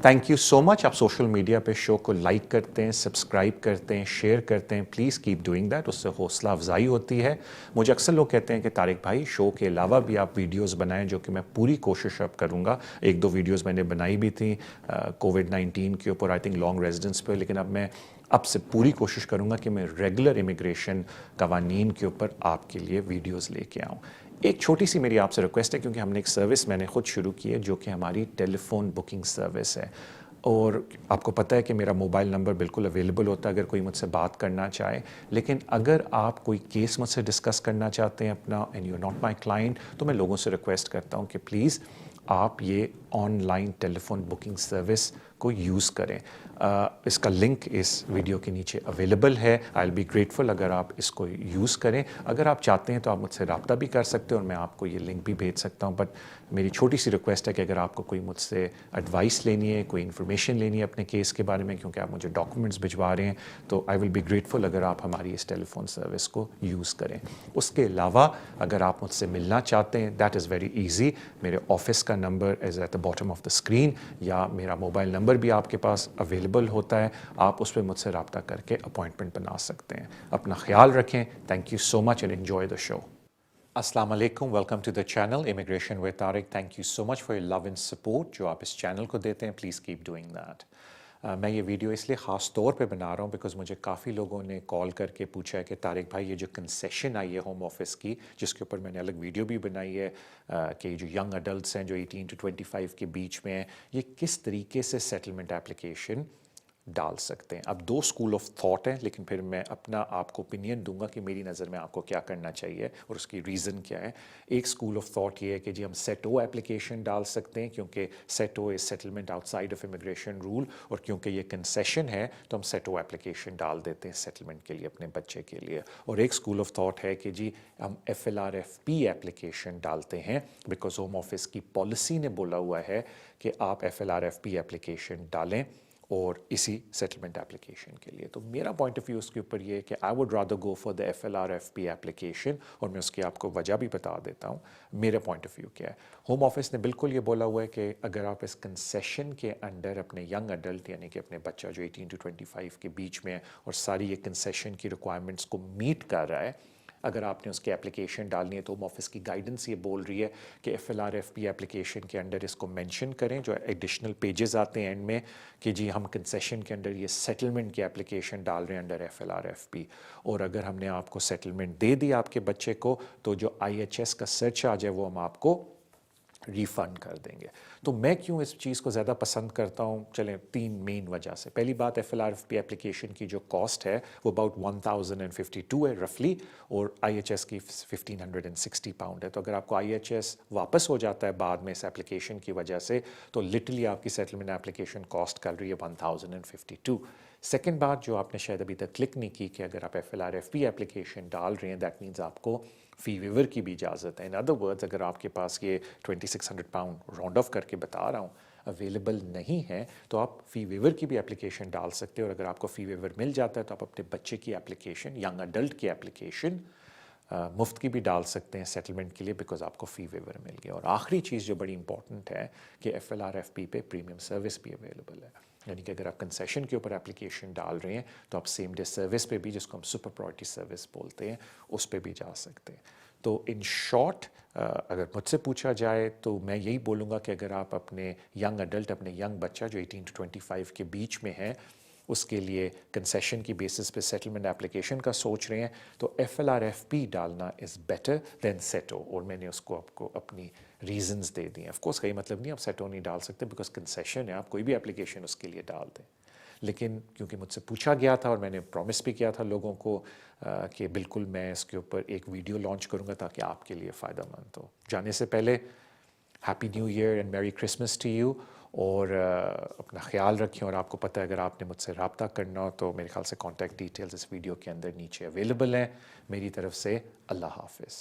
Thank you so much. आप social media पे show को लाइक करते हैं, सब्सक्राइब करते हैं, शेयर करते हैं, प्लीज़ कीप डूइंग दैट, उससे हौसला अफजाई होती है। मुझे अक्सर लोग कहते हैं कि तारिक भाई शो के अलावा भी आप वीडियोस बनाएं, जो कि मैं पूरी कोशिश अब करूँगा। एक दो वीडियोस मैंने बनाई भी थी कोविड-19 के ऊपर, आई थिंक लॉन्ग रेजिडेंस पे, लेकिन अब से पूरी कोशिश करूँगा कि मैं रेगुलर इमिग्रेशन कवानीन के ऊपर आपके लिए वीडियोज़ लेके आऊँ। एक छोटी सी मेरी आपसे रिक्वेस्ट है, क्योंकि हमने एक सर्विस मैंने ख़ुद शुरू की है जो कि हमारी टेलीफोन बुकिंग सर्विस है, और आपको पता है कि मेरा मोबाइल नंबर बिल्कुल अवेलेबल होता है अगर कोई मुझसे बात करना चाहे। लेकिन अगर आप कोई केस मुझसे डिस्कस करना चाहते हैं अपना, and you are not my client, तो मैं लोगों से रिक्वेस्ट करता हूँ कि प्लीज़ आप ये ऑनलाइन टेलीफोन बुकिंग सर्विस को यूज़ करें। इसका लिंक इस वीडियो के नीचे अवेलेबल है। आई विल बी ग्रेटफुल अगर आप इसको यूज़ करें। अगर आप चाहते हैं तो आप मुझसे रब्ता भी कर सकते हो और मैं आपको ये लिंक भी भेज सकता हूँ। बट मेरी छोटी सी रिक्वेस्ट है कि अगर आपको कोई मुझसे एडवाइस लेनी है, कोई इन्फॉर्मेशन लेनी है अपने केस के बारे में, क्योंकि आप मुझे डॉक्यूमेंट्स भिजवा रहे हैं, तो आई विल बी ग्रेटफुल अगर आप हमारी इस टेलीफोन सर्विस को यूज़ करें। उसके अलावा अगर आप मुझसे मिलना चाहते हैं, दैट इज़ वेरी ईजी। मेरे ऑफिस का number is at the bottom of the screen, या मेरा मोबाइल नंबर भी आपके पास अवेलेबल होता है। आप उस पर मुझसे रब्ता करके अपॉइंटमेंट बना सकते हैं। अपना ख्याल रखें। Thank you so much and enjoy the show. अस्सलाम वालेकुम, welcome to the channel immigration with Tariq. Thank you so much for your love and support जो आप इस चैनल को देते हैं। Please keep doing that. मैं ये वीडियो इसलिए ख़ास तौर पे बना रहा हूँ बिकॉज़ मुझे काफ़ी लोगों ने कॉल करके पूछा है कि तारिक भाई ये जो कंसेशन आई है होम ऑफिस की, जिसके ऊपर मैंने अलग वीडियो भी बनाई है, कि जो यंग अडल्ट्स हैं जो 18 to 25 के बीच में हैं, ये किस तरीके से सेटलमेंट एप्लीकेशन डाल सकते हैं। अब दो स्कूल ऑफ थॉट हैं, लेकिन फिर मैं अपना आपको ओपिनियन दूंगा कि मेरी नज़र में आपको क्या करना चाहिए और उसकी रीज़न क्या है। एक स्कूल ऑफ थॉट ये है कि जी हम सेटो एप्लीकेशन डाल सकते हैं, क्योंकि सेटो is settlement outside of immigration rule, और क्योंकि ये कंसेशन है तो हम सेटो एप्लीकेशन डाल देते हैं सेटलमेंट के लिए अपने बच्चे के लिए। और एक स्कूल ऑफ थॉट है कि जी हम FLRFP एप्लीकेशन डालते हैं, बिकॉज होम ऑफिस की पॉलिसी ने बोला हुआ है कि आप FLRFP एप्लीकेशन डालें और इसी सेटलमेंट एप्लीकेशन के लिए। तो मेरा पॉइंट ऑफ व्यू उसके ऊपर ये है कि I would rather go for the FLRFP application, और मैं उसकी आपको वजह भी बता देता हूँ। मेरा पॉइंट ऑफ व्यू क्या है, होम ऑफिस ने बिल्कुल ये बोला हुआ है कि अगर आप इस कंसेशन के अंडर अपने यंग अडल्ट, यानी कि अपने बच्चा जो 18 to 25 के बीच में है और सारी ये कंसेशन की रिक्वायरमेंट्स को मीट कर रहा है, अगर आपने उसकी एप्लीकेशन डालनी है, तो होम ऑफिस की गाइडेंस ये बोल रही है कि FLRFP एप्लीकेशन के अंडर इसको मेंशन करें, जो एडिशनल पेजेस आते हैं एंड में, कि जी हम कंसेशन के अंडर ये सेटलमेंट की एप्लीकेशन डाल रहे हैं अंडर FLRFP। और अगर हमने आपको सेटलमेंट दे दी आपके बच्चे को, तो जो IHS का सर्च आ जाए वो हम आपको रिफ़ंड कर देंगे। तो मैं क्यों इस चीज़ को ज़्यादा पसंद करता हूँ, चलें तीन मेन वजह से। पहली बात, FLRFP एप्लीकेशन की जो कॉस्ट है वो अबाउट 1052 है रफली, और IHS की 1560 पाउंड है। तो अगर आपको IHS वापस हो जाता है बाद में इस एप्लीकेशन की वजह से, तो लिटरली आपकी सेटलमेंट एप्लीकेशन कॉस्ट कर रही है 1052। सेकेंड बात जो आपने शायद अभी तक क्लिक नहीं की, कि अगर आप FLRFP एप्लीकेशन डाल रहे हैं, दैट मीन्स आपको फ़ी वेवर की भी इजाज़त है। इन अदर वर्ड्स, अगर आपके पास ये 2600 पाउंड राउंड ऑफ करके बता रहा हूँ अवेलेबल नहीं है, तो आप फ़ी वेवर की भी एप्लीकेशन डाल सकते हो। और अगर आपको फ़ी वेवर मिल जाता है तो आप अपने बच्चे की एप्लीकेशन, यंग अडल्ट की एप्लीकेशन मुफ्त की भी डाल सकते हैं सेटलमेंट के लिए, बिकॉज आपको फ़ी वेवर मिल गया। और आखिरी चीज़ जो बड़ी इंपॉर्टेंट है कि FLRFP पे प्रीमियम सर्विस भी अवेलेबल है, यानी कि अगर आप कंसेशन के ऊपर एप्लीकेशन डाल रहे हैं तो आप सेम डे सर्विस पे भी, जिसको हम सुपर प्रायोरिटी सर्विस बोलते हैं, उस पे भी जा सकते हैं। तो इन शॉर्ट अगर मुझसे पूछा जाए तो मैं यही बोलूँगा कि अगर आप अपने यंग अडल्ट, अपने यंग बच्चा जो 18 to 25 के बीच में है, उसके लिए कंसेशन की बेसिस पे सेटलमेंट एप्लीकेशन का सोच रहे हैं, तो FLRFP डालना इज़ बेटर दैन सेटो। और मैंने उसको आपको अपनी रीजंस दे दिए। ऑफ कोर्स कई मतलब नहीं आप सेटो नहीं डाल सकते, बिकॉज कंसेशन है, आप कोई भी एप्लीकेशन उसके लिए डाल दें। लेकिन क्योंकि मुझसे पूछा गया था और मैंने प्रॉमिस भी किया था लोगों को कि बिल्कुल मैं इसके ऊपर एक वीडियो लॉन्च करूँगा ताकि आपके लिए फ़ायदेमंद हो। जाने से पहले happy new year and merry Christmas to you, और अपना ख्याल रखें। और आपको पता है अगर आपने मुझसे रब्ता करना हो तो मेरे ख्याल से कॉन्टैक्ट डिटेल्स इस वीडियो के अंदर नीचे अवेलेबल हैं। मेरी तरफ से अल्लाह हाफ़िज़।